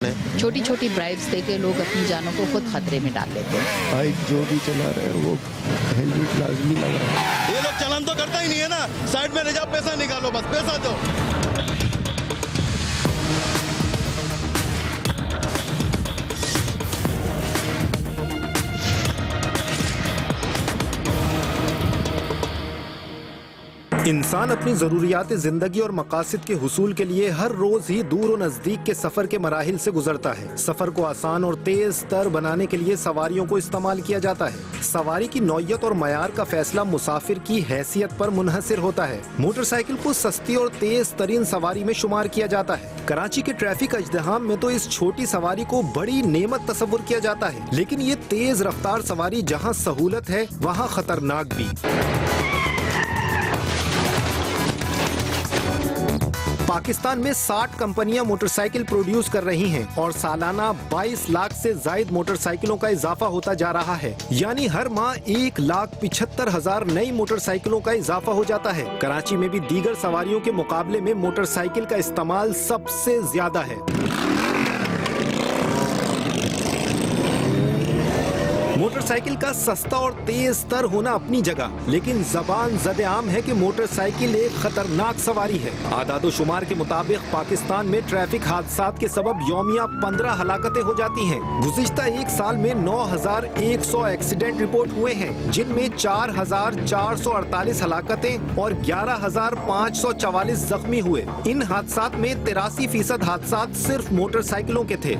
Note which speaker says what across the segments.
Speaker 1: छोटी छोटी ब्राइब्स देके लोग अपनी जानों को खुद खतरे में डाल लेते हैं।
Speaker 2: बाइक जो भी चला रहे हैं वो हेलमेट लाजमी लगा है।
Speaker 3: ये लोग चालान तो करता ही नहीं है ना, साइड में ले जाओ, पैसा निकालो, बस पैसा दो।
Speaker 4: इंसान अपनी ज़रूरियात ज़िंदगी और मकासद के हुसूल के लिए हर रोज़ ही दूर और नज़दीक के सफ़र के मराहिल से गुजरता है। सफ़र को आसान और तेज़ तर बनाने के लिए सवारियों को इस्तेमाल किया जाता है। सवारी की नौयत और मयार का फैसला मुसाफिर की हैसियत पर मुनहसिर होता है। मोटरसाइकिल को सस्ती और तेज़ तरीन सवारी में शुमार किया जाता है। कराची के ट्रैफिक अजदहाम में तो इस छोटी सवारी को बड़ी नेमत तस्वुर किया जाता है, लेकिन ये तेज़ रफ्तार सवारी जहाँ सहूलत है वहाँ खतरनाक भी। पाकिस्तान में 60 कंपनियां मोटरसाइकिल प्रोड्यूस कर रही हैं और सालाना 22 लाख से जायद मोटरसाइकिलों का इजाफा होता जा रहा है। यानी हर माह 1,75,000 नई मोटरसाइकिलों का इजाफा हो जाता है। कराची में भी दीगर सवारियों के मुकाबले में मोटरसाइकिल का इस्तेमाल सबसे ज्यादा है। मोटरसाइकिल का सस्ता और तेज तर होना अपनी जगह, लेकिन जबान ज़द-ए-आम है कि मोटरसाइकिल एक खतरनाक सवारी है। आदाद-ओ-शुमार के मुताबिक पाकिस्तान में ट्रैफिक हादसात के सबब यौमिया 15 हलाकतें हो जाती हैं। गुज़िश्ता एक साल में 9,100 एक्सीडेंट रिपोर्ट हुए हैं, जिनमें 4,448 हलाकतें और 11,544 जख्मी हुए। इन हादसात में 83% हादसात सिर्फ मोटरसाइकिलों के थे।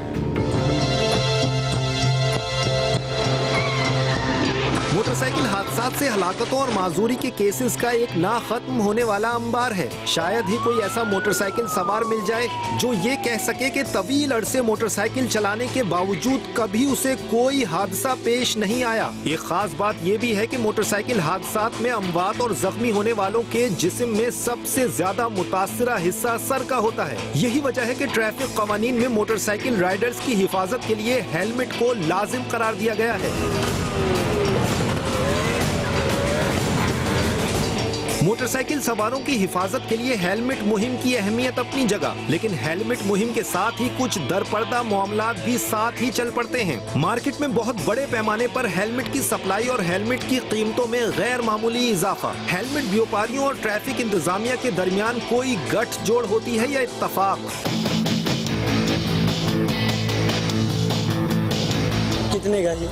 Speaker 4: मोटरसाइकिल हादसात से हलाकतों और माजूरी के केसेस का एक ना खत्म होने वाला अंबार है। शायद ही कोई ऐसा मोटरसाइकिल सवार मिल जाए जो ये कह सके कि तवील अरसे मोटरसाइकिल चलाने के बावजूद कभी उसे कोई हादसा पेश नहीं आया। एक खास बात ये भी है कि मोटरसाइकिल हादसात में अमवात और जख्मी होने वालों के जिस्म में सबसे ज्यादा मुतासिरा हिस्सा सर का होता है। यही वजह है कि ट्रैफिक कवानीन में मोटरसाइकिल राइडर्स की हिफाजत के लिए हेलमेट को लाजिम करार दिया गया है। मोटरसाइकिल सवारों की हिफाजत के लिए हेलमेट मुहिम की अहमियत अपनी जगह, लेकिन हेलमेट मुहिम के साथ ही कुछ दरपर्दा मामलात भी साथ ही चल पड़ते हैं। मार्केट में बहुत बड़े पैमाने पर हेलमेट की सप्लाई और हेलमेट की कीमतों में गैर मामूली इजाफा। हेलमेट व्यापारियों और ट्रैफिक इंतजामिया के दरमियान कोई गठजोड़ होती है या इत्तफाक?
Speaker 5: कितने का ये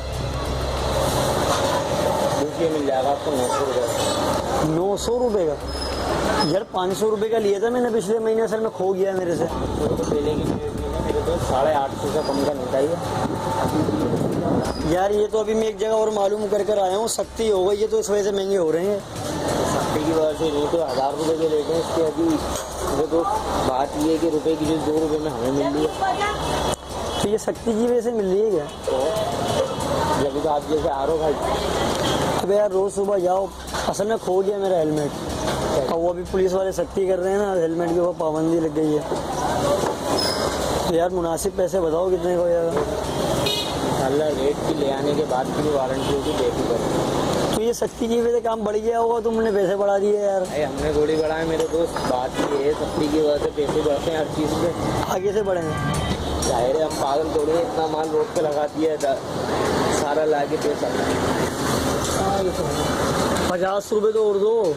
Speaker 5: मिल जाएगा आपको? 900 रुपये का? यार 500 रुपये का लिया था मैंने पिछले महीने, सर में खो गया मेरे से। तो मेरे तो 850 से कम का नहीं था यार। ये तो अभी मैं एक जगह और मालूम कर कर आया हूँ, सख्ती हो गई है तो इस वजह से महंगे हो रहे हैं। सख्ती की वजह से नहीं तो 1000 रुपये के लेते हैं इसके। अभी तो बात ये है कि रुपये की जो 2 रुपये में हमें मिल रही है, तो ये सख्ती की वजह से मिल रही है क्या? तो अभी तो आप जैसे आ रहे हो भाई, अबे यार रोज़ सुबह जाओ, असल में खो गया मेरा हेलमेट और वो अभी पुलिस वाले सख्ती कर रहे हैं ना, हेलमेट के ऊपर पाबंदी लग गई है। तो यार मुनासिब पैसे बताओ कितने का हो जाएगा? अल्लाह रेट की ले आने के बाद की वारंटी होगी, देखी कर। तो ये सख्ती की वजह से काम बढ़ गया होगा, तुमने पैसे बढ़ा दिए यार। हमने थोड़ी बढ़ाए मेरे दोस्त, बात ये है सख्ती की वजह से पैसे बढ़ते हैं हर चीज़ पे। आगे से बढ़ेंगे जाहिर है, हम पागल थोड़ी है, इतना माल रोड पे लगा दिया है, सारा ला के पैसा 50 रुपये तो और दो।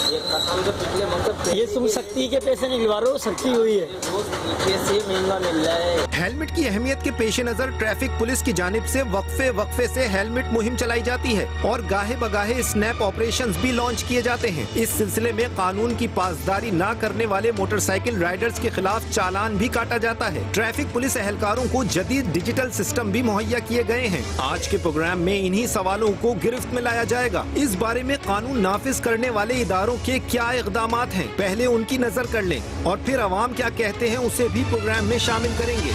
Speaker 5: ये तुम सख्ती के पैसे निकलवा रहे हो, सख्ती हुई है, पैसे महंगा मिल रहा है।
Speaker 4: हेलमेट की अहमियत के पेश नजर ट्रैफिक पुलिस की जानिब से वक्फे से हेलमेट मुहिम चलाई जाती है और गाहे बगाहे स्नैप ऑपरेशंस भी लॉन्च किए जाते हैं। इस सिलसिले में कानून की पासदारी न करने वाले मोटरसाइकिल राइडर्स के खिलाफ चालान भी काटा जाता है। ट्रैफिक पुलिस एहलकारों को जदीद डिजिटल सिस्टम भी मुहैया किए गए हैं। आज के प्रोग्राम में इन्हीं सवालों को गिरफ्त में लाया जाएगा। इस बारे में कानून नाफिज करने वाले इदारों के क्या इक़दामात हैं, पहले उनकी नजर कर लें और फिर अवाम क्या कहते हैं उसे भी प्रोग्राम में शामिल करेंगे।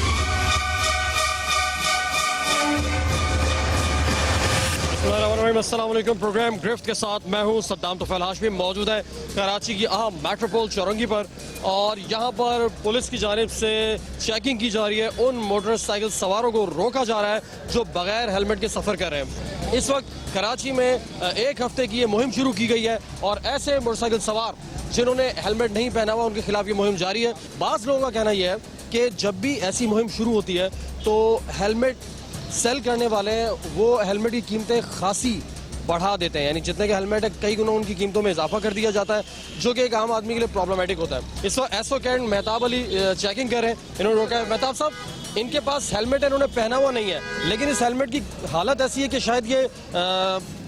Speaker 6: अस्सलाम वालेकुम। प्रोग्राम गिरफ्त के साथ मैं हूं सद्दाम तुफैल हाशमी। मौजूद है कराची की अहम मेट्रोपोल चौरंगी पर और यहां पर पुलिस की जानिब से चेकिंग की जा रही है। उन मोटरसाइकिल सवारों को रोका जा रहा है जो बगैर हेलमेट के सफ़र कर रहे हैं। इस वक्त कराची में एक हफ्ते की ये मुहिम शुरू की गई है और ऐसे मोटरसाइकिल सवार जिन्होंने हेलमेट नहीं पहना हुआ उनके खिलाफ ये मुहिम जारी है। बाज़ लोगों का कहना यह है कि जब भी ऐसी मुहिम शुरू होती है तो हेलमेट सेल करने वाले हैं वो हेलमेट की कीमतें खासी बढ़ा देते हैं, यानी जितने के हेलमेट है कई गुना उनकी कीमतों में इजाफा कर दिया जाता है, जो कि एक आम आदमी के लिए प्रॉब्लमेटिक होता है। इस वक्त SO Cantt Mehtab Ali checking कर रहे हैं, इन्होंने रोका है। मेहताब साहब, इनके पास हेलमेट है, इन्होंने पहना हुआ नहीं है, लेकिन इस हेलमेट की हालत ऐसी है कि शायद ये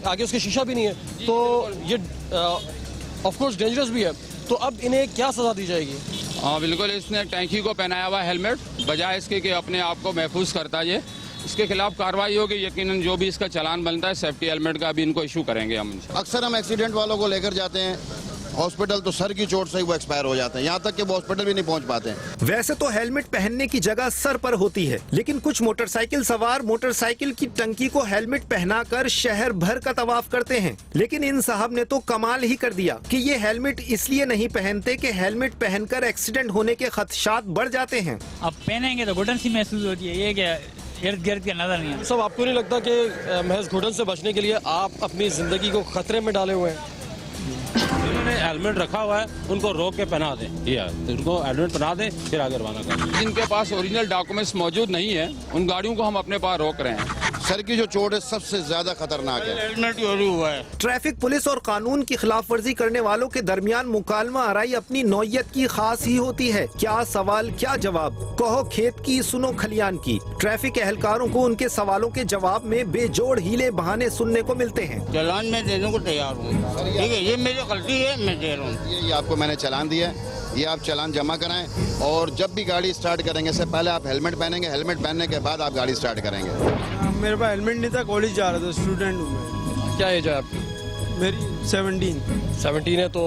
Speaker 6: आगे उसके शीशा भी नहीं है, तो ये ऑफ कोर्स डेंजरस भी है, तो अब इन्हें क्या सजा दी जाएगी?
Speaker 7: हाँ बिल्कुल, इसने टैंकी को पहनाया हुआ हेलमेट, बजाय इसके कि अपने आप को महफूज करता है, इसके खिलाफ कार्रवाई होगी। यकीनन जो भी इसका चालान बनता है सेफ्टी हेलमेट का, अभी इनको इशू करेंगे हम।
Speaker 3: अक्सर हम एक्सीडेंट वालों को लेकर जाते हैं हॉस्पिटल, तो सर की चोट से ही वो एक्सपायर हो जाते हैं, यहाँ तक कि वो हॉस्पिटल भी नहीं पहुँच पाते हैं।
Speaker 4: वैसे तो हेलमेट पहनने की जगह सर पर होती है, लेकिन कुछ मोटरसाइकिल सवार मोटरसाइकिल की टंकी को हेलमेट पहनाकर शहर भर का तवाफ करते हैं। लेकिन इन साहब ने तो कमाल ही कर दिया कि ये हेलमेट इसलिए नहीं पहनते कि हेलमेट पहनकर एक्सीडेंट होने के खदशात बढ़ जाते हैं।
Speaker 8: अब पहनेंगे तो घुटन सी महसूस होती है, ये क्या इर्द गिर्द के नजर नहीं है।
Speaker 6: सब आपको नहीं लगता कि महज घुटन से बचने के लिए आप अपनी जिंदगी को खतरे में डाले हुए हैं?
Speaker 9: जिन्होंने हेलमेट रखा हुआ है उनको रोक के पहना दें, उनको हेलमेट पहना दें, फिर आगे रवाना करें।
Speaker 7: जिनके पास ओरिजिनल डॉक्यूमेंट्स मौजूद नहीं है उन गाड़ियों को हम अपने पास रोक रहे हैं।
Speaker 3: सर की जो चोट है सबसे ज्यादा खतरनाक है।
Speaker 9: हेलमेट चोरी हुआ है।
Speaker 4: ट्रैफिक पुलिस और कानून की खिलाफ वर्जी करने वालों के दरमियान मुकालमा आराई अपनी नौयत की खास ही होती है। क्या सवाल क्या जवाब, कहो खेत की सुनो खलियान की। ट्रैफिक एहलकारों को उनके सवालों के जवाब में बेजोड़ हीले बहाने सुनने को मिलते हैं।
Speaker 9: चालान में देने को तैयार हूँ, ठीक है, ये मेरी गलती है, मैं दे रहा हूँ।
Speaker 3: ये आपको मैंने चालान दिया है, ये आप चालान जमा कराएं, और जब भी गाड़ी स्टार्ट करेंगे से पहले आप हेलमेट पहनेंगे, हेलमेट पहनने के बाद आप गाड़ी स्टार्ट करेंगे।
Speaker 10: मेरे पास हेलमेट नहीं था, कॉलेज जा रहा था, स्टूडेंट हूँ मैं।
Speaker 6: क्या एज है आपकी?
Speaker 10: मेरी 17
Speaker 6: है, तो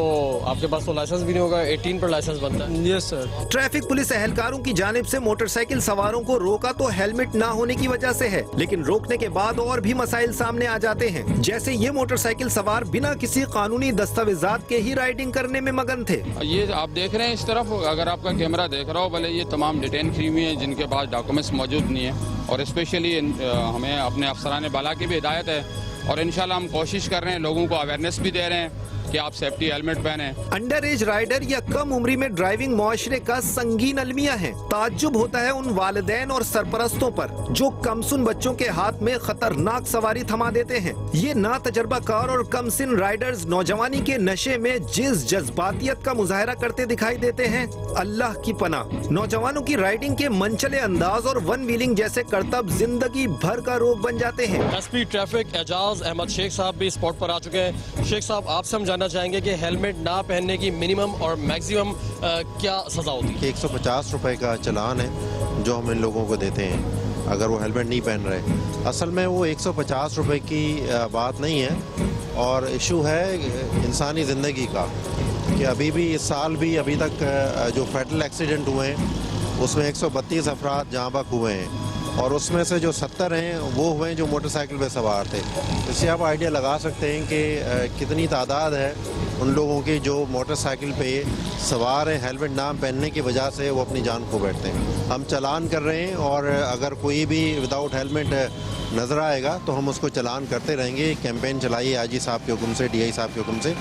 Speaker 6: आपके पास तो लाइसेंस भी नहीं होगा, 18 पर लाइसेंस बनता है।
Speaker 10: Yes sir.
Speaker 4: ट्रैफिक पुलिस एहलकारों की जानिब से मोटरसाइकिल सवारों को रोका तो हेलमेट ना होने की वजह से है, लेकिन रोकने के बाद और भी मसाइल सामने आ जाते हैं। जैसे ये मोटरसाइकिल सवार बिना किसी कानूनी दस्तावेजात के ही राइडिंग करने में मगन थे।
Speaker 7: ये आप देख रहे हैं इस तरफ, अगर आपका कैमरा देख रहा हो, भले ये तमाम डिटेन की हुई हैं जिनके पास डॉक्यूमेंट्स मौजूद नहीं है, और स्पेशली हमें अपने अफसरान बाला की भी हिदायत है, और इंशाल्लाह हम कोशिश कर रहे हैं, लोगों को अवेयरनेस भी दे रहे हैं कि आप सेफ्टी हेलमेट पहने।
Speaker 4: अंडर एज राइडर या कम उम्री में ड्राइविंग मुआशरे का संगीन अलमिया है। ताज्जुब होता है उन वालिदैन और सरपरस्तों पर जो कमसुन बच्चों के हाथ में खतरनाक सवारी थमा देते हैं। ये ना तजर्बाकार और कमसिन राइडर्स नौजवानी के नशे में जिस जज्बातियत का मुजाहरा करते दिखाई देते हैं, अल्लाह की पनाह। नौजवानों की राइडिंग के मनचले अंदाज और वन व्हीलिंग जैसे करतब जिंदगी भर का रोग बन जाते हैं।
Speaker 6: एसपी ट्रैफिक एजाज अहमद शेख साहब भी स्पॉट पर आ चुके हैं। शेख साहब, आपसे हम जानना चाहेंगे कि हेलमेट ना पहनने की मिनिमम और मैक्सिमम क्या सजा होती है?
Speaker 11: 150 रुपए का चालान है जो हम इन लोगों को देते हैं अगर वो हेलमेट नहीं पहन रहे। असल में वो 150 रुपए की बात नहीं है, और इशू है इंसानी ज़िंदगी का, कि अभी भी इस साल भी अभी तक जो फेटल एक्सीडेंट हुए हैं उसमें 132 अफराद जहाँ बक हुए हैं, और उसमें से जो 70 हैं वो हुए जो मोटरसाइकिल पे सवार थे। इससे आप आइडिया लगा सकते हैं कि कितनी तादाद है उन लोगों की जो मोटरसाइकिल पे सवार हैं, हेलमेट ना पहनने की वजह से वो अपनी जान खो बैठते हैं। हम चालान कर रहे हैं, और अगर कोई भी विदाउट हेलमेट नज़र आएगा तो हम उसको चालान करते रहेंगे। कैंपेन चलाइए आईजी साहब के हुक्म से, डीआई साहब के हुक्म से।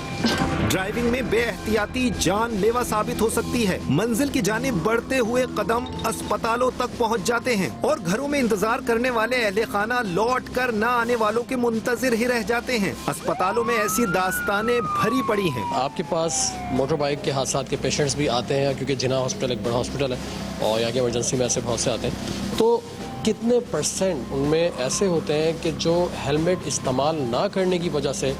Speaker 4: ड्राइविंग में बेएहतियाती जानलेवा साबित हो सकती है। मंजिल की जानिब बढ़ते हुए कदम अस्पतालों तक पहुंच जाते हैं, और घरों में इंतजार करने वाले अहले खाना लौट कर न आने वालों के मुंतजिर ही रह जाते हैं। अस्पतालों में ऐसी दास्तानें भरी पड़ी हैं।
Speaker 6: आपके पास मोटर बाइक के हादसा के पेशेंट्स भी आते हैं, क्योंकि जिना हॉस्पिटल एक बड़ा हॉस्पिटल है और यहाँ की इमरजेंसी में ऐसे बहुत से आते हैं, तो कितने % उनमें ऐसे होते हैं कि जो हेलमेट इस्तेमाल ना करने की वजह से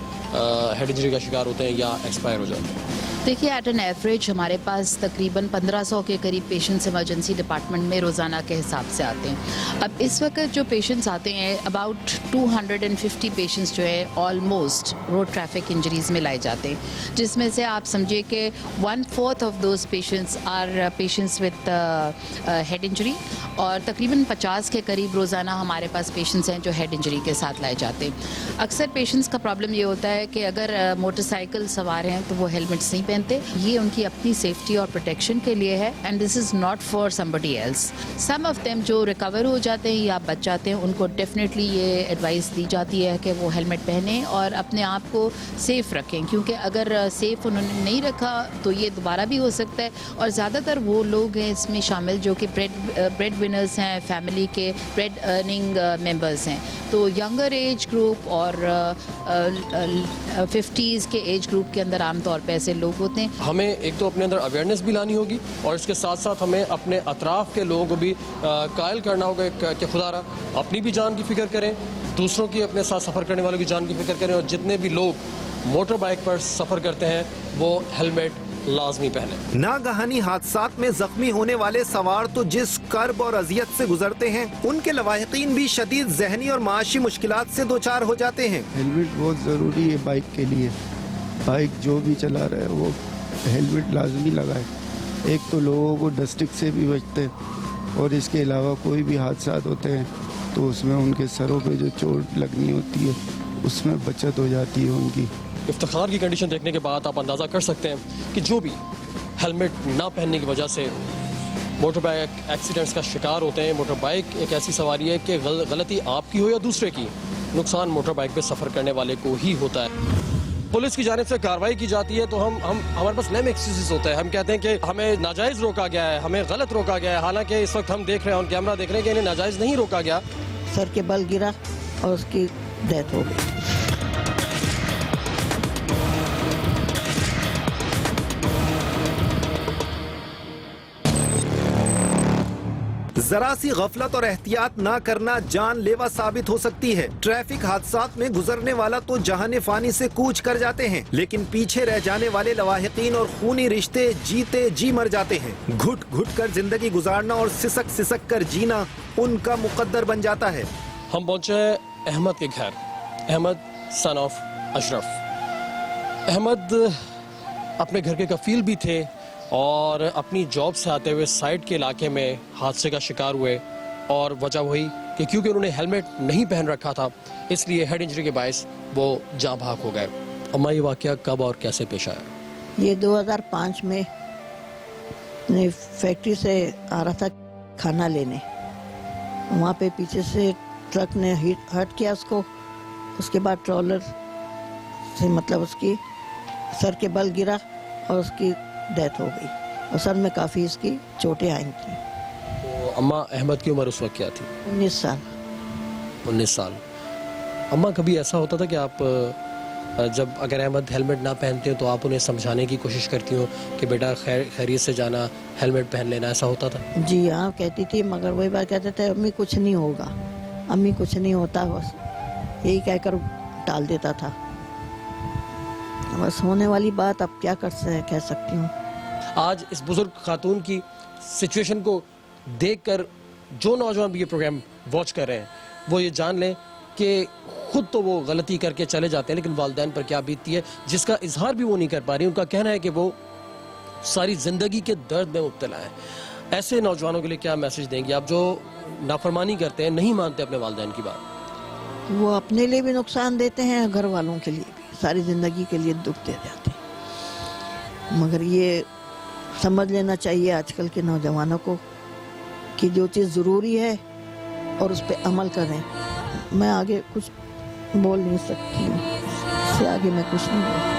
Speaker 6: हेड इंजरी का शिकार होते हैं या एक्सपायर हो जाते हैं?
Speaker 1: देखिए, एट एन एवरेज हमारे पास तकरीबन 1500 के करीब पेशेंट्स इमरजेंसी डिपार्टमेंट में रोज़ाना के हिसाब से आते हैं। अब इस वक्त जो पेशेंट्स आते हैं, अबाउट 250 पेशेंट्स जो है ऑलमोस्ट रोड ट्रैफिक इंजरीज़ में लाए जाते हैं, जिसमें से आप समझिए कि 1/4 of those patients are patients with head injury, और तकरीबन 50 के करीब रोज़ाना हमारे पास पेशेंट्स हैं जो हेड इंजरी के साथ लाए जाते हैं। अक्सर पेशेंट्स का प्रॉब्लम ये होता है कि अगर मोटरसाइकिल सवार हैं तो वो हेलमेट्स नहीं पहनते पहनते। ये उनकी अपनी सेफ्टी और प्रोटेक्शन के लिए है and this is not for somebody else. Some of them जो रिकवर हो जाते हैं या बच जाते हैं, उनको डेफिनेटली ये एडवाइस दी जाती है कि वो हेलमेट पहनें और अपने आप को सेफ़ रखें, क्योंकि अगर सेफ़ उन्होंने नहीं रखा तो ये दोबारा भी हो सकता है। और ज़्यादातर वो लोग हैं इसमें शामिल जो कि ब्रेड विनर्स हैं, फैमिली के ब्रेड अर्निंग मेंबर्स हैं। तो यंगर एज ग्रुप और 50s के एज ग्रुप के अंदर आमतौर पे ऐसे लोग होते हैं।
Speaker 6: हमें एक तो अपने अंदर अवेयरनेस भी लानी होगी और इसके साथ साथ हमें अपने अतराफ़ के लोगों को भी कायल करना होगा कि खुदारा अपनी भी जान की फ़िक्र करें, दूसरों की अपने साथ सफ़र करने वालों की जान की फ़िक्र करें और जितने भी लोग मोटर बाइक पर सफ़र करते हैं वो हेलमेट लाजमी पहने।
Speaker 4: नागहानी हादसात में जख्मी होने वाले सवार तो जिस कर्ब और अजियत से गुजरते हैं, उनके लवाहिकीन भी शदीद जहनी और माशी मुश्किलात से दो चार हो जाते हैं।
Speaker 2: हेलमेट बहुत ज़रूरी है बाइक के लिए। बाइक जो भी चला रहा है वो हेलमेट लाजमी लगाए। एक तो लोगों को डस्टिक से भी बचते हैं और इसके अलावा कोई भी हादसा होते हैं तो उसमें उनके सरों पे जो चोट लगनी होती है उसमें बचत हो जाती है उनकी।
Speaker 6: इफ्तिखार की कंडीशन देखने के बाद आप अंदाज़ा कर सकते हैं कि जो भी हेलमेट ना पहनने की वजह से मोटर बाइक एक्सीडेंट्स का शिकार होते हैं। मोटर बाइक एक ऐसी सवारी है कि गलती आपकी हो या दूसरे की, नुकसान मोटर बाइक पे सफ़र करने वाले को ही होता है। पुलिस की जानिब से कार्रवाई की जाती है तो हमारे पास लेम एक्सक्यूजेस होता है। हम कहते हैं कि हमें नाजायज़ रोका गया है, हमें गलत रोका गया है, हालांकि इस वक्त हम देख रहे हैं ऑन कैमरा देख रहे हैं कि इन्हें नाजायज़ नहीं रोका गया।
Speaker 5: सर के बल गिरा और उसकी डेथ हो गई।
Speaker 4: जरा सी गफलत और एहतियात ना करना जानलेवा साबित हो सकती है। ट्रैफिक हादसात में गुजरने वाला तो जहाने फानी से कूच कर जाते हैं, लेकिन पीछे रह जाने वाले लवाहिकीन और खूनी रिश्ते जीते जी मर जाते हैं। घुट घुट कर जिंदगी गुजारना और सिसक सिसक कर जीना उनका मुकद्दर बन जाता है।
Speaker 6: हम पहुंचे अहमद के घर। Ahmed son of Ashraf. अहमद अपने घर के कफील भी थे और अपनी जॉब से आते हुए साइड के इलाके में हादसे का शिकार हुए और वजह वही कि क्योंकि उन्होंने हेलमेट नहीं पहन रखा था इसलिए हेड इंजरी के बायस वो जाँ भाग हो गए। अम्मा ये वाक़या कब और कैसे पेश आया?
Speaker 5: ये 2005 में फैक्ट्री से आ रहा था खाना लेने, वहाँ पे पीछे से ट्रक ने हट किया उसको। उसके बाद ट्रॉलर से मतलब उसकी सर के बल गिरा और उसकी डेथ हो गई और सर में काफ़ी इसकी चोटें आई थी।
Speaker 6: तो अम्मा अहमद की उम्र उस वक्त क्या थी?
Speaker 5: 19 साल।
Speaker 6: 19 साल। अम्मा कभी ऐसा होता था कि आप जब अगर अहमद हेलमेट ना पहनते हो तो आप उन्हें समझाने की कोशिश करती हो कि बेटा खैरियत से जाना, हेलमेट पहन लेना, ऐसा होता था?
Speaker 5: जी हाँ कहती थी, मगर वही बात कहते थे अम्मी कुछ नहीं होगा, अम्मी कुछ नहीं होता, बस यही कहकर टाल देता था। बस होने वाली बात अब क्या कह सकती हूँ।
Speaker 6: आज इस बुजुर्ग खातून की सिचुएशन को देखकर जो नौजवान भी ये प्रोग्राम वॉच कर रहे हैं वो ये जान लें कि खुद तो वो गलती करके चले जाते हैं लेकिन वालिदैन पर क्या बीतती है जिसका इजहार भी वो नहीं कर पा रही। उनका कहना है कि वो सारी ज़िंदगी के दर्द में मुब्तला है। ऐसे नौजवानों के लिए क्या मैसेज देंगे आप जो नाफरमानी करते हैं, नहीं मानते अपने वालिदैन की बात?
Speaker 5: वो अपने लिए भी नुकसान देते हैं, घर वालों के लिए भी, सारी ज़िंदगी के लिए दुख दे जाते हैं। मगर ये समझ लेना चाहिए आजकल के नौजवानों को कि जो चीज़ ज़रूरी है और उस पर अमल करें। मैं आगे कुछ बोल नहीं सकती हूँ, इससे आगे मैं कुछ नहीं बोल।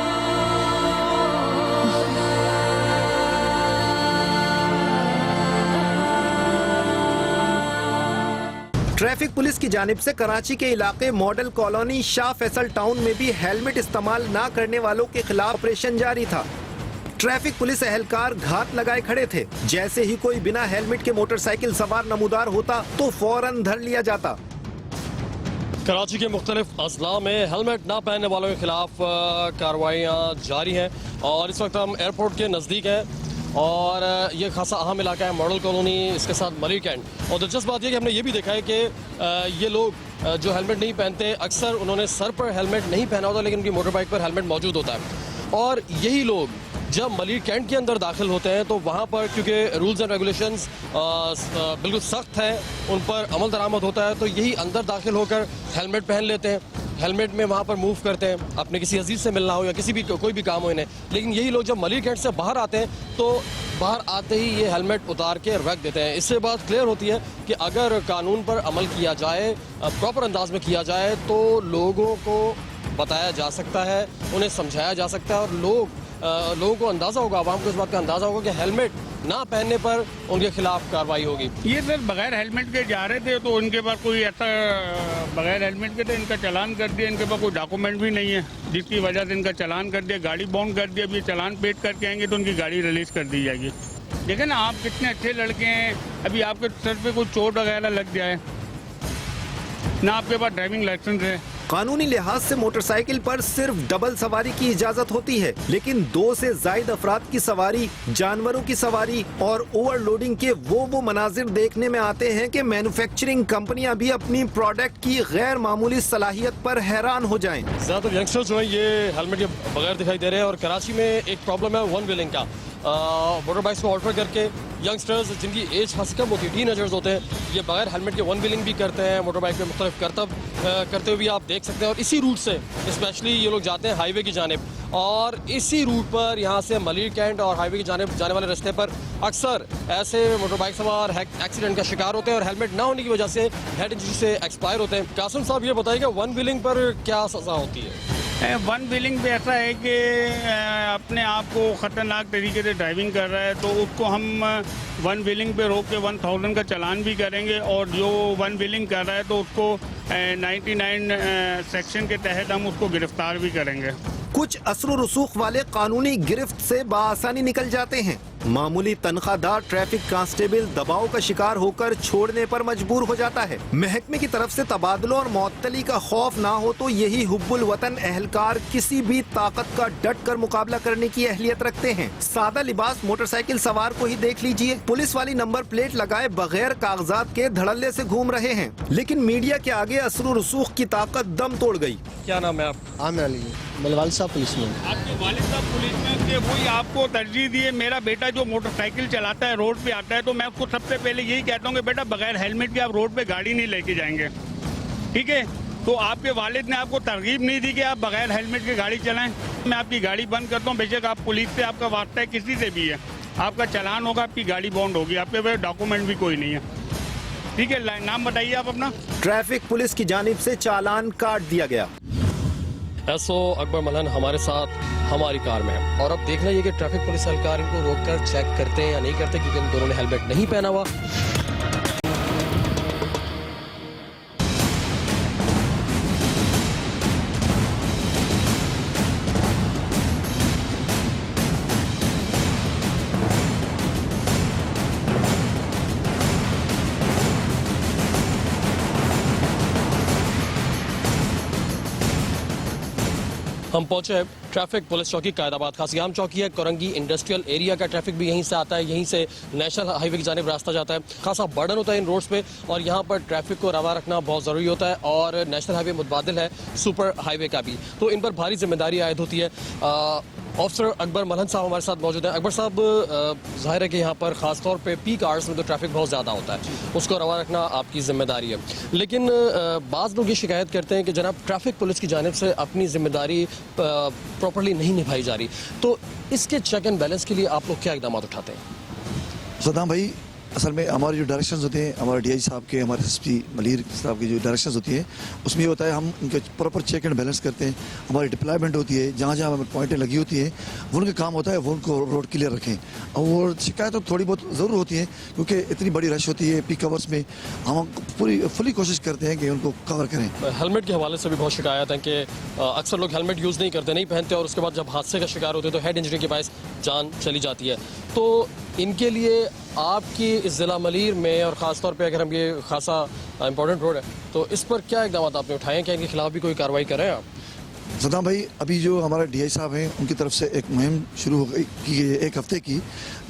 Speaker 4: ट्रैफिक पुलिस की जानिब से कराची के इलाके model colony Shah Faisal town में भी हेलमेट इस्तेमाल ना करने वालों के खिलाफ ऑपरेशन जारी था। ट्रैफिक पुलिस एहलकार घात लगाए खड़े थे। जैसे ही कोई बिना हेलमेट के मोटरसाइकिल सवार नमूदार होता तो फौरन धर लिया जाता।
Speaker 6: कराची के मुख्तलिफ अजला में हेलमेट ना पहनने वालों के खिलाफ कार्रवाइयाँ जारी हैं और इस वक्त हम एयरपोर्ट के नज़दीक हैं और ये खासा अहम इलाका है मॉडल कॉलोनी, इसके साथ मलिक कैंट। और दिलचस्प बात यह कि हमने ये भी देखा है कि ये लोग जो हेलमेट नहीं पहनते, अक्सर उन्होंने सर पर हेलमेट नहीं पहना होता लेकिन उनकी मोटर बाइक पर हेलमेट मौजूद होता है। और यही लोग जब मलिक कैंट के अंदर दाखिल होते हैं तो वहाँ पर क्योंकि रूल्स एंड रेगुलेशंस बिल्कुल सख्त हैं, उन पर अमल दरामद होता है, तो यही अंदर दाखिल होकर हेलमेट पहन लेते हैं। हेलमेट में वहाँ पर मूव करते हैं, अपने किसी अजीज से मिलना हो या किसी भी कोई भी काम हो इन्हें। लेकिन यही लोग जब मलिर कैंट से बाहर आते हैं तो बाहर आते ही ये हेलमेट उतार के रख देते हैं। इससे बात क्लियर होती है कि अगर कानून पर अमल किया जाए, प्रॉपर अंदाज में किया जाए, तो लोगों को बताया जा सकता है, उन्हें समझाया जा सकता है और लोगों को अंदाज़ा होगा, आवाम को इस बात का अंदाज़ा होगा कि हेलमेट ना पहनने पर उनके खिलाफ कार्रवाई होगी।
Speaker 12: ये सर बगैर हेलमेट के जा रहे थे तो उनके पास कोई ऐसा बगैर हेलमेट के थे, इनका चालान कर दिया, इनके पास कोई डॉक्यूमेंट भी नहीं है जिसकी वजह से इनका चालान कर दिया, गाड़ी बाउंड कर दिया। अब ये चालान पेड करके आएंगे तो उनकी गाड़ी रिलीज कर दी जाएगी। देखें ना आप कितने अच्छे लड़के हैं, अभी आपके सर पे कोई चोट वगैरह लग जाए ना, आपके पास ड्राइविंग लाइसेंस है।
Speaker 4: कानूनी लिहाज से मोटरसाइकिल पर सिर्फ डबल सवारी की इजाजत होती है, लेकिन 2 से ज्यादा अफराद की सवारी, जानवरों की सवारी और ओवरलोडिंग के वो मनाजिर देखने में आते हैं कि मैन्युफैक्चरिंग कंपनियां भी अपनी प्रोडक्ट की गैर मामूली सलाहियत पर हैरान हो जाएं।
Speaker 6: ज़्यादातर यंगस्टर्स जो है ये हेलमेट के बगैर दिखाई दे रहे हैं और कराची में एक प्रॉब्लम है वन व्हीलिंग का। मोटर बाइक्स को ऑल्टर करके यंगस्टर्स जिनकी एज खासी कम होती है, टीनेजर्स होते हैं, ये बगैर हेलमेट के वन व्हीलिंग भी करते हैं, मोटर बाइक पे मुख्तलिफ करतब करते हुए भी आप देख सकते हैं। और इसी रूट से स्पेशली ये लोग जाते हैं हाईवे की जानिब, और इसी रूट पर यहाँ से मलिर कैंट और हाईवे की जानिब जाने वाले रास्ते पर अक्सर ऐसे मोटर बाइक सवार एक्सीडेंट का शिकार होते हैं और हेलमेट ना होने की वजह से हेड इंजरी से एक्सपायर होते हैं। कासिम साहब ये बताइए कि वन व्हीलिंग पर क्या सज़ा होती है?
Speaker 12: वन व्हीलिंग पे ऐसा है कि अपने आप को ख़तरनाक तरीके से ड्राइविंग कर रहा है तो उसको हम वन व्हीलिंग पे रोक के 1000 का चालान भी करेंगे, और जो वन व्हीलिंग कर रहा है तो उसको 99 सेक्शन के तहत हम उसको गिरफ्तार भी करेंगे।
Speaker 4: कुछ असर रसूख वाले कानूनी गिरफ्त से बाआसानी निकल जाते हैं। मामूली तनख्वाहदार ट्रैफिक कांस्टेबल दबाव का शिकार होकर छोड़ने पर मजबूर हो जाता है। महकमे की तरफ से तबादलों और मुअत्तली का खौफ ना हो तो यही हुब्बुल वतन एहलकार किसी भी ताकत का डट कर मुकाबला करने की अहलियत रखते हैं। सादा लिबास मोटरसाइकिल सवार को ही देख लीजिए, पुलिस वाली नंबर प्लेट लगाए बगैर कागजात के धड़ल्ले से घूम रहे हैं, लेकिन मीडिया के आगे असर रसूख की ताकत दम तोड़ गई।
Speaker 6: क्या नाम है आप?
Speaker 13: आमिर अली, बलवाल साहब पुलिस में।
Speaker 12: आपके वालिद साहब पुलिस में थे, वही आपको तरजीह दिए। मेरा बेटा जो मोटरसाइकिल चलाता है, रोड पे आता है, तो मैं उसको सबसे पहले यही कहता हूँ कि बेटा बगैर हेलमेट के आप रोड पे गाड़ी नहीं लेके जाएंगे, ठीक है? तो आपके वालिद ने आपको तरगीब नहीं दी कि आप बगैर हेलमेट की गाड़ी चलाएं। मैं आपकी गाड़ी बंद करता हूँ, बेशक आप पुलिस से आपका वास्ता है, किसी से भी है, आपका चालान होगा, आपकी गाड़ी बॉन्ड होगी, आपके पास डॉक्यूमेंट भी कोई नहीं है, ठीक है? नाम बताइए आप अपना।
Speaker 4: ट्रैफिक पुलिस की जानिब से चालान काट दिया गया।
Speaker 6: एसओ अकबर मलहन हमारे साथ हमारी कार में है, और अब देखना ये कि ट्रैफिक पुलिस एहलकार इनको रोककर चेक करते हैं या नहीं करते, क्योंकि इन दोनों ने हेलमेट नहीं पहना हुआ। हम पहुंचे हैं ट्रैफिक पुलिस चौकी कायदाबाद। खासी आम चौकी है, कोरंगी इंडस्ट्रियल एरिया का ट्रैफिक भी यहीं से आता है, यहीं से नेशनल हाईवे की जानिब रास्ता जाता है। खासा बर्डन होता है इन रोड्स पे, और यहाँ पर ट्रैफिक को रवा रखना बहुत ज़रूरी होता है, और नेशनल हाईवे मुतबादिल है सुपर हाईवे का भी, तो इन पर भारी जिम्मेदारी आयद होती है। ऑफिसर अकबर मलहन साहब हमारे साथ मौजूद हैं। अकबर साहब, जाहिर है कि यहाँ पर ख़ासतौर पे पीक आवर्स में तो ट्रैफिक बहुत ज़्यादा होता है, उसको रवा रखना आपकी जिम्मेदारी है, लेकिन बाज़ लोग ये शिकायत करते हैं कि जनाब ट्रैफिक पुलिस की जानिब से अपनी जिम्मेदारी प्रॉपर्ली नहीं निभाई जा रही, तो इसके चेक एंड बैलेंस के लिए आप लोग क्या इक़दाम उठाते हैं?
Speaker 13: सदाम भाई, असल में हमारे जो डायरेक्शंस होते हैं, हमारे डीआई साहब के, हमारे एसपी मलिर साहब की जो डायरेक्शंस होती है, उसमें ये होता है हम उनके प्रॉपर चेक एंड बैलेंस करते हैं। हमारी डिप्लॉयमेंट होती है, जहाँ जहाँ हमें पॉइंटें लगी होती हैं, वो उनका काम होता है वो उनको रोड क्लियर रखें। और शिकायत तो थोड़ी बहुत ज़रूर होती है, क्योंकि इतनी बड़ी रश होती है पीक आवर्स में, हम पूरी फुली कोशिश करते हैं कि उनको कवर करें।
Speaker 6: हेलमेट के हवाले से भी बहुत शिकायत है कि अक्सर लोग हेलमेट यूज़ नहीं करते, नहीं पहनते, और उसके बाद जब हादसे का शिकार होते हैं तो हेड इंजरी के बायस जान चली जाती है। तो इनके लिए आपकी इस ज़िला मलीर में, और ख़ासतौर पे अगर हम ये खासा इंपॉर्टेंट रोड है, तो इस पर क्या इक़दाम आपने उठाए हैं? क्या इनके खिलाफ भी कोई कार्रवाई करें आप?
Speaker 13: सदाम भाई, अभी जो हमारे डीआई साहब हैं उनकी तरफ से एक मुहिम शुरू हो गई की गई है 1 हफ्ते की,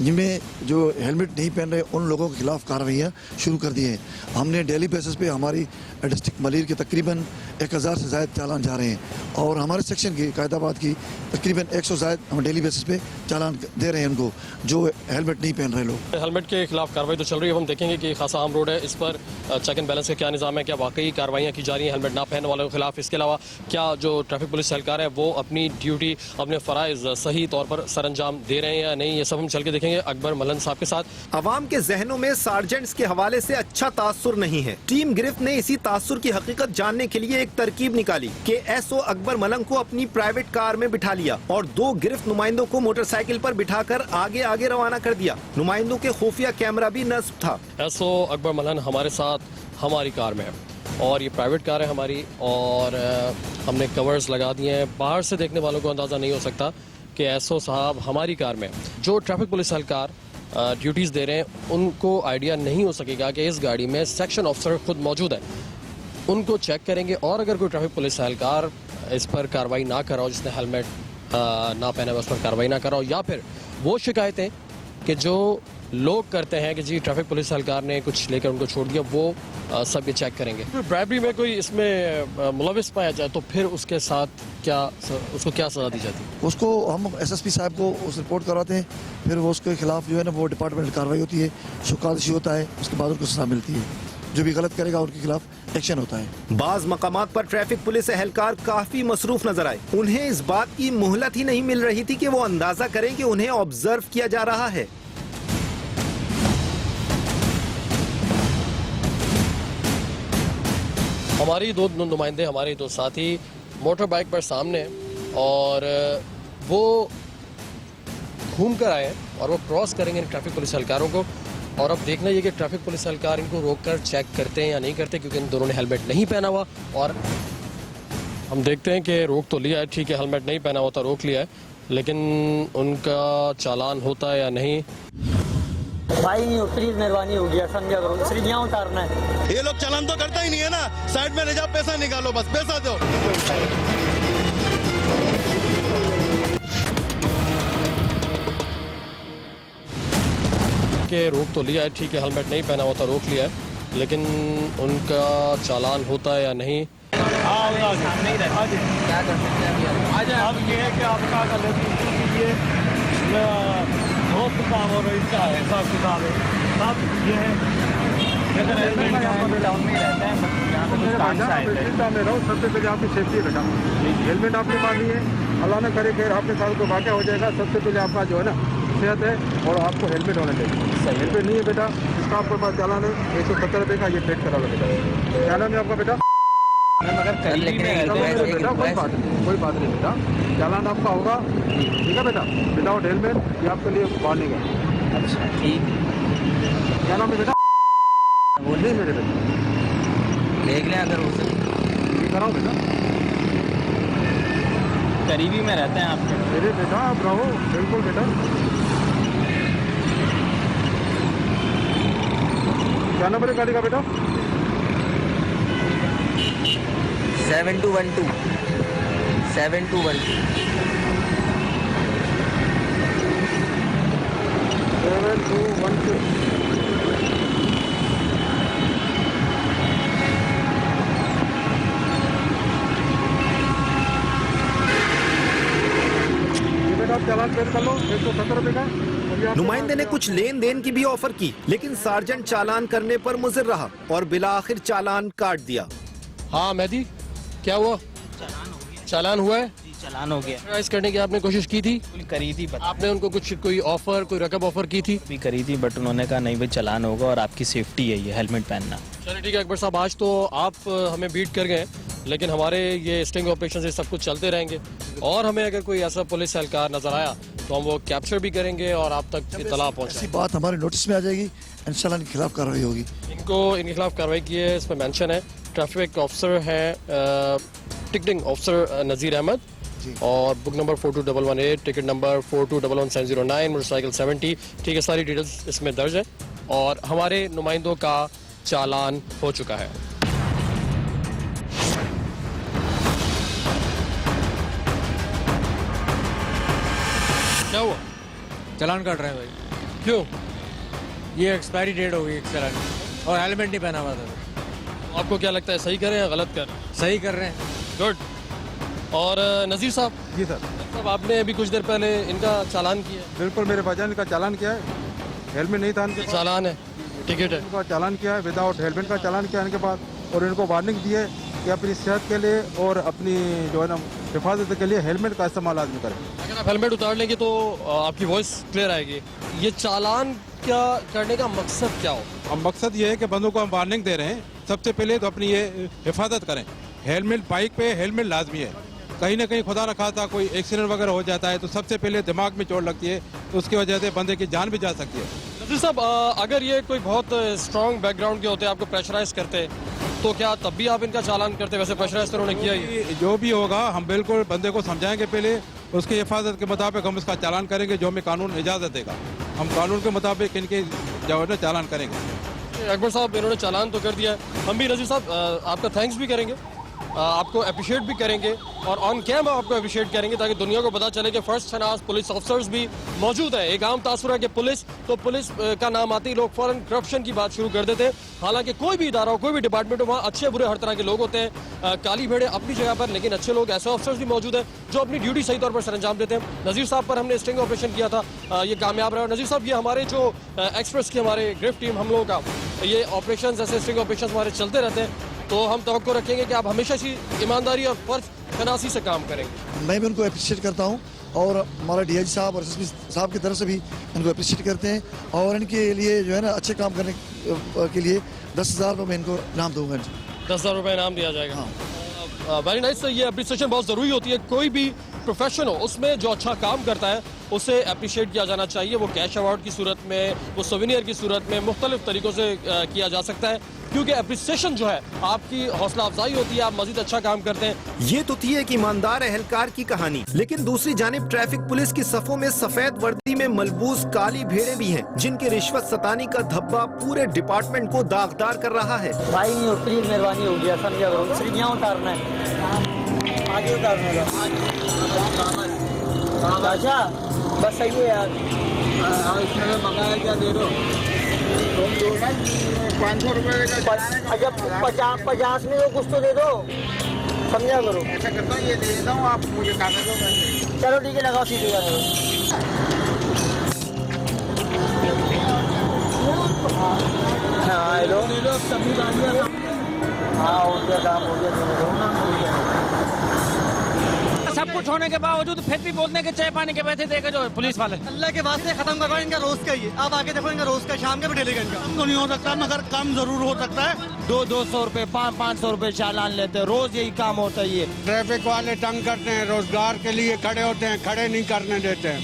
Speaker 13: जिनमें जो हेलमेट नहीं पहन रहे उन लोगों के खिलाफ कार्रवाइयाँ शुरू कर दी हैं। हमने डेली बेसिस पे हमारी डिस्ट्रिक्ट मलीर के तकरीबन 1000 से ज़ायद चालान जा रहे हैं और हमारे सेक्शन की कायदाबाद की तकरीबन 100 ज़ायद हम डेली बेसिस पे चालान दे रहे हैं उनको जो हेलमेट नहीं पहन रहे लोग।
Speaker 6: हेलमेट के खिलाफ कार्रवाई तो चल रही है, हम देखेंगे कि खासा आम रोड है, इस पर चेक एंड बैलेंस का क्या निज़ाम है, क्या वाकई कार्रवाइयाँ की जा रही हैं हेलमेट ना पहनने वालों के खिलाफ। इसके अलावा क्या जो ट्रैफिक पुलिस एहलकार है वो अपनी ड्यूटी, अपने फ़राइज़ सही तौर पर सर अंजाम दे रहे हैं या नहीं, ये सब हम चल के देखेंगे अकबर मलन साहब के साथ।
Speaker 4: अवाम के जहनों में सार्जेंट्स के हवाले से अच्छा तासुर नहीं है। टीम गिरफ्त ने इसी तासुर की हकीकत जानने के लिए एक तरकीब निकाली कि एसओ अकबर मलंग को अपनी प्राइवेट कार में बिठा लिया और 2 गिरफ्त नुमाइंदों को मोटरसाइकिल पर बिठाकर आगे आगे रवाना कर दिया। नुमाइंदों के खुफिया कैमरा भी नस्ब था।
Speaker 6: एसओ अकबर मलन हमारे साथ हमारी कार में है और ये प्राइवेट कार है हमारी और हमने कवर्स लगा दिए हैं। बाहर से देखने वालों को अंदाज़ा नहीं हो सकता कि एसओ साहब हमारी कार में। जो ट्रैफिक पुलिस एहलकार ड्यूटीज़ दे रहे हैं उनको आइडिया नहीं हो सकेगा कि इस गाड़ी में सेक्शन ऑफिसर खुद मौजूद है। उनको चेक करेंगे और अगर कोई ट्रैफिक पुलिस एहलकार इस पर कार्रवाई ना कराओ, जिसने हेलमेट ना पहना हुआ उस पर कार्रवाई ना कराओ, या फिर वो शिकायतें कि जो लोग करते हैं कि जी ट्रैफिक पुलिस एहलकार ने कुछ लेकर उनको छोड़ दिया, वो सब ये चेक करेंगे। ब्राइबरी में कोई इसमें मुलविस पाया जाए तो फिर उसके साथ उसको क्या सज़ा दी जाती है?
Speaker 13: उसको हम एसएसपी साहब को उस रिपोर्ट करवाते हैं, फिर वो उसके खिलाफ जो है ना वो डिपार्टमेंटल कार्रवाई होती है, शुकादशी होता है, उसके बाद उनको सजा मिलती है। जो भी गलत करेगा उनके खिलाफ एक्शन होता है।
Speaker 4: बाज मकामात पर ट्रैफिक पुलिस एहलकार काफी मसरूफ नजर आए। उन्हें इस बात की मोहलत ही नहीं मिल रही थी कि वो अंदाजा करें कि उन्हें ऑब्जर्व किया जा रहा है।
Speaker 6: हमारी 2 नुमाइंदे, हमारे 2 साथी मोटर बाइक पर सामने और वो घूम कर आए और वो क्रॉस करेंगे ट्रैफिक पुलिस एहलकारों को। और अब देखना ये कि ट्रैफिक पुलिस एहलकार इनको रोककर चेक करते हैं या नहीं करते, क्योंकि इन दोनों ने हेलमेट नहीं पहना हुआ। और हम देखते हैं कि रोक तो लिया है, ठीक है, हेलमेट नहीं पहना होता रोक लिया है, लेकिन उनका चालान होता है या नहीं।
Speaker 5: भाई प्लीज मेहरबानी होगी, समझा करो, सिर्फ यहाँ उतारना है।
Speaker 14: ये लोग चालान तो करता ही नहीं है ना, साइड में ले जाओ, पैसा निकालो, बस पैसा दो।
Speaker 6: के रोक तो लिया है, ठीक है, हेलमेट नहीं पहना होता रोक लिया है, लेकिन उनका चालान होता है या नहीं।
Speaker 10: सामने ही रहता है, क्या कर सकते हैं अब ये है कि आपका गलती कीजिए, बहुत काम हो रहा है, इसका हिसाब किताब है, सब ये है। अगर हेलमेट टाउन में ही रहता है,
Speaker 15: सबसे पहले आपकी सेफ्टी बेटा, हेलमेट आपने मानी है, अल्लाह न करे फिर आपके साथ कोई वाक़या हो जाएगा। सबसे पहले आपका जो है ना सेहत है और आपको हेलमेट होना चाहिए। हेलमेट नहीं है बेटा, इसका आपके पास चालान है 170 रुपये का, ये पेड करा बेटा। क्या नाम है आपका बेटा? बेटा कोई बात नहीं बेटा, चालान आपका होगा, ठीक है बेटा। विदाउट हेलमेट ये आपके लिए वार्निंग है। अच्छा ठीक है, क्या नाम है बेटा? बोलिए मेरे बेटा,
Speaker 5: देख लें अगर हो सके
Speaker 15: कराओ बेटा।
Speaker 5: करीबी में रहते हैं आप?
Speaker 15: मेरे बेटा आप रहो, बिल्कुल बेटा। क्या नंबर है गाड़ी का बेटा?
Speaker 5: 7212 7212
Speaker 15: 7212। चालान पेड कर लो 170 रुपये का।
Speaker 4: नुमाइंदे ने कुछ लेन देन की भी ऑफर की, लेकिन सार्जेंट चालान करने पर मुज़िर रहा और बिलाखिर चालान काट दिया।
Speaker 6: हाँ मेहदी, क्या हुआ? चालान हुआ है?
Speaker 5: चालान हो गया।
Speaker 6: प्राइस करने की आपने कोशिश की थी?
Speaker 5: करी थी,
Speaker 6: आपने उनको कुछ कोई ऑफर, कोई रकम ऑफर की थी?
Speaker 5: भी करी थी, बट उन्होंने कहा नहीं भाई चालान होगा और आपकी सेफ्टी है ये हेलमेट पहनना।
Speaker 6: चलिए ठीक है अकबर साहब, आज तो आप हमें बीट कर गए, लेकिन हमारे ये स्टिंग ऑपरेशन से सब कुछ चलते रहेंगे और हमें अगर कोई ऐसा पुलिस एहलकार नजर आया तो हम वो कैप्चर भी करेंगे और आप तक इतला पहुंचाएंगे।
Speaker 13: ऐसी बात हमारे नोटिस में आ जाएगी, इंशाल्लाह इनके खिलाफ कार्रवाई होगी।
Speaker 6: इनके खिलाफ कार्रवाई की है, इस पर मेंशन है। ट्रैफिक ऑफिसर है टिकटिंग ऑफिसर नज़ीर अहमद और book number 42118, ticket number 42110709, motorcycle 70, ठीक है, सारी डिटेल्स इसमें दर्ज है और हमारे नुमाइंदों का चालान हो चुका है। क्या हुआ?
Speaker 10: चालान काट रहे हैं भाई।
Speaker 6: क्यों?
Speaker 10: ये एक्सपायरी डेट हो गई एक चालान की, और हेलमेट नहीं पहना हुआ था।
Speaker 6: आपको क्या लगता है, सही कर रहे हैं या गलत कर रहे हैं?
Speaker 10: सही कर रहे हैं।
Speaker 6: गुड। और नज़ीर साहब?
Speaker 15: जी सर।
Speaker 6: अब आपने अभी कुछ देर पहले इनका चालान किया?
Speaker 15: बिल्कुल, मेरे भाईजान का चालान किया है, हेलमेट नहीं था इनके पास।
Speaker 6: चालान है, टिकट है,
Speaker 15: इनका चालान किया है, विदाउट हेलमेट का चालान किया इनके पास, और इनको वार्निंग दी है कि अपनी सेहत के लिए और अपनी जो है ना हिफाजत के लिए हेलमेट का इस्तेमाल आदमी करें।
Speaker 6: अगर आप हेलमेट उतार लेंगे तो आपकी वॉइस क्लियर आएगी। ये चालान क्या करने का मकसद क्या हो?
Speaker 15: अब मकसद ये है कि बंदों को हम वार्निंग दे रहे हैं, सबसे पहले तो अपनी ये हिफाजत करें। हेलमेट, बाइक पे हेलमेट लाजमी है। कहीं ना कहीं खुदा रखा था कोई एक्सीडेंट वगैरह हो जाता है तो सबसे पहले दिमाग में चोट लगती है, तो उसकी वजह से बंदे की जान भी जा सकती है।
Speaker 6: नज़ीर साहब, अगर ये कोई बहुत स्ट्रॉन्ग बैकग्राउंड के होते, आपको प्रेशराइज करते, तो क्या तब भी आप इनका चालान करते? वैसे प्रेशराइज तो उन्होंने किया ही।
Speaker 15: जो भी होगा हम बिल्कुल बंदे को समझाएंगे, पहले उसकी हिफाजत के मुताबिक हम उसका चालान करेंगे, जो हमें कानून इजाज़त देगा। हम कानून के मुताबिक इनके जो है ना चालान करेंगे।
Speaker 6: अकबर साहब, इन्होंने चालान तो कर दिया है, हम भी नज़ीर साहब आपका थैंक्स भी करेंगे, आपको अप्रिशिएट भी करेंगे, और ऑन कैमरा आपको अप्रिशिएट करेंगे ताकि दुनिया को पता चले कि फर्स्ट शनास पुलिस ऑफिसर्स भी मौजूद हैं। एक आम तासुर है कि पुलिस का नाम आते ही लोग फौरन करप्शन की बात शुरू कर देते हैं। हालांकि कोई भी इदारा हो, कोई भी डिपार्टमेंट हो, वहाँ अच्छे बुरे हर तरह के लोग होते हैं। काली भेड़े अपनी जगह पर, लेकिन अच्छे लोग, ऐसे ऑफिसर्स भी मौजूद हैं जो अपनी ड्यूटी सही तौर पर सरअंजाम देते हैं। नज़ीर साहब पर हमने स्टिंग ऑपरेशन किया था, ये कामयाब रहा। नज़ीर साहब, ये हमारे जो एक्सप्रेस की हमारे गिरफ्त टीम, हम लोगों का ये ऑपरेशन, ऐसे स्टिंग ऑपरेशन हमारे चलते रहते हैं, तो हम तवक्को रखेंगे कि आप हमेशा इसी ईमानदारी और फर्ज शनासी से काम करेंगे।
Speaker 13: मैं भी उनको अप्रिशिएट करता हूँ, और हमारा डीआईजी साहब और एसएसपी साहब की तरफ से भी इनको अप्रिशिएट करते हैं, और इनके लिए जो है ना अच्छे काम करने के लिए 10,000 रुपये मैं इनको इनाम दूंगा।
Speaker 6: 10,000 रुपये इनाम दिया जाएगा। Very nice. ये अप्रिसिएशन बहुत ज़रूरी होती है। कोई भी प्रोफेशन हो, उसमें जो अच्छा काम करता है उसे अप्रिशिएट किया जाना चाहिए। वो कैश अवार्ड की सूरत में, वो सोवेनियर की सूरत में, मुख्तलिफ तरीक़ों से किया जा सकता है, क्योंकि अप्रिसिएशन जो है आपकी हौसला अफजाई होती है, आप मजीद अच्छा काम करते हैं।
Speaker 4: ये तो थी एक ईमानदार एहलकार की कहानी, लेकिन दूसरी जानिब ट्रैफिक पुलिस की सफों में सफेद वर्दी में मलबूस काली भेड़ें भी हैं, जिनके रिश्वत सतानी का धब्बा पूरे डिपार्टमेंट को दागदार कर रहा है।
Speaker 5: भाई प्लीज मेहरबानी हो गया, समझा करो, सिर्फ यहाँ उतारना है, आगे उतारने का। अच्छा बस सही है यार, इसमें मंगाया क्या दे दो, 500 रुपये का। अच्छा 50 में तो कुछ तो दे दो, समझा करो। ऐसा करता हूँ, ये दे देता हूँ, आप मुझे कागज़ दो। चलो ठीक है, लगाओ सीधे का। हाँ हेलो, सभी गाड़ियाँ, हाँ हो गया काम, हो गया।
Speaker 8: सब कुछ होने के बावजूद फिर भी बोलने के चाय पानी के पैसे देगा जो पुलिस वाले।
Speaker 14: अल्लाह के वास्ते खत्म करवाओ, इनका रोज का ही है। आप आगे देखो, इनका रोज का शाम के भी डेली का इनका तो नहीं हो सकता, मगर कम जरूर हो सकता है।
Speaker 5: 200 रुपए 500 रुपए चालान लेते हैं, रोज यही काम होता है। ये
Speaker 12: ट्रैफिक वाले तंग करते हैं, रोजगार के लिए खड़े होते हैं, खड़े नहीं करने देते हैं।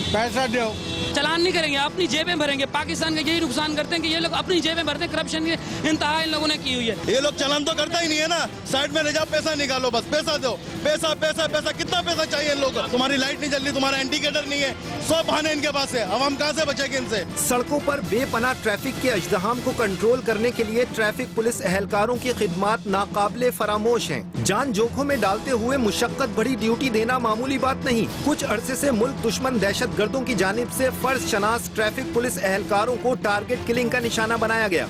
Speaker 12: पैसा दो,
Speaker 8: चालान नहीं करेंगे, अपनी जेबें भरेंगे। पाकिस्तान का यही नुकसान करते हैं कि ये लोग अपनी जेबें भरते हैं। करप्शन की इंतहा इन लोगों ने की हुई है।
Speaker 14: ये लोग चालान तो करता ही नहीं है ना, साइड में ले जाओ, पैसा निकालो, बस पैसा दो, पैसा पैसा पैसा। कितना पैसा चाहिए इन लोगों को? तुम्हारी लाइट नहीं जल रही, तुम्हारा इंडिकेटर नहीं है, सब बहाने इनके पास है। अब हम कहाँ से बचेंगे इनसे?
Speaker 4: सड़कों पर बेपनाह ट्रैफिक के अजदहाम को कंट्रोल करने के लिए ट्रैफिक पुलिस एहलकारों की खिदमात नाकाबिले फरामोश हैं। जान जोखिम में डालते हुए मुशक्कत भरी ड्यूटी देना मामूली बात नहीं। कुछ अरसे से मुल्क दुश्मन दहशतगर्दों की जानिब से फर्ज शनास ट्रैफिक पुलिस एहलकारों को टारगेट किलिंग का निशाना बनाया गया।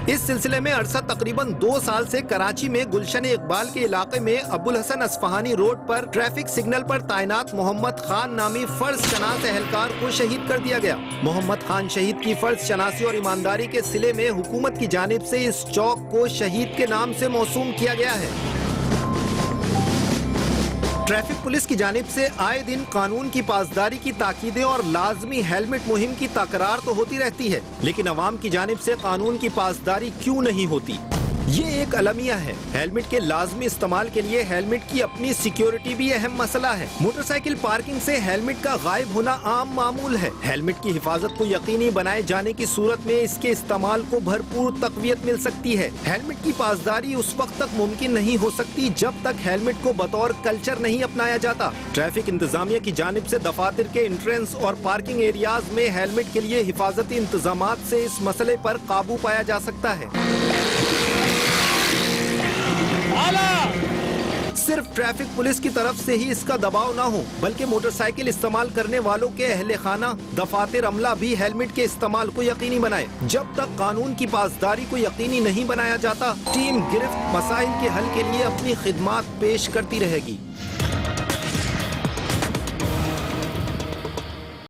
Speaker 4: इस सिलसिले में अरसा तकरीबन 2 साल से कराची में गुलशन इकबाल के इलाके में अबुल हसन अस्फहानी रोड पर ट्रैफिक सिग्नल पर तैनात मोहम्मद खान नामी फर्ज शनास एहलकार को शहीद कर दिया गया। मोहम्मद खान शहीद की फर्ज शनासी और ईमानदारी के सिले में हुकूमत की जानिब से इस चौक को शहीद के नाम से मौसूम किया गया है। ट्रैफिक पुलिस की जानिब से आए दिन कानून की पासदारी की ताकीदें और लाजमी हेलमेट मुहिम की तकरार तो होती रहती है, लेकिन अवाम की जानिब से कानून की पासदारी क्यों नहीं होती? ये एक अलमिया है। हेलमेट के लाजमी इस्तेमाल के लिए हेलमेट की अपनी सिक्योरिटी भी अहम मसला है। मोटरसाइकिल पार्किंग से हेलमेट का गायब होना आम मामूल है। हेलमेट की हिफाजत को यकीनी बनाए जाने की सूरत में इसके इस्तेमाल को भरपूर तकवीयत मिल सकती है। हेलमेट की पासदारी उस वक्त तक मुमकिन नहीं हो सकती जब तक हेलमेट को बतौर कल्चर नहीं अपनाया जाता। ट्रैफिक इंतजामिया की जानिब से दफातर के एंट्रेंस और पार्किंग एरियाज में हेलमेट के लिए हिफाजती इंतजामात से इस मसले पर काबू पाया जा सकता है। सिर्फ ट्रैफिक पुलिस की तरफ से ही इसका दबाव ना हो, बल्कि मोटरसाइकिल इस्तेमाल करने वालों के अहले खाना, दफातर अमला भी हेलमेट के इस्तेमाल को यकीनी बनाए। जब तक कानून की पासदारी को यकीनी नहीं बनाया जाता, टीम गिरफ्त मसाइल के हल के लिए अपनी खिदमात पेश करती रहेगी।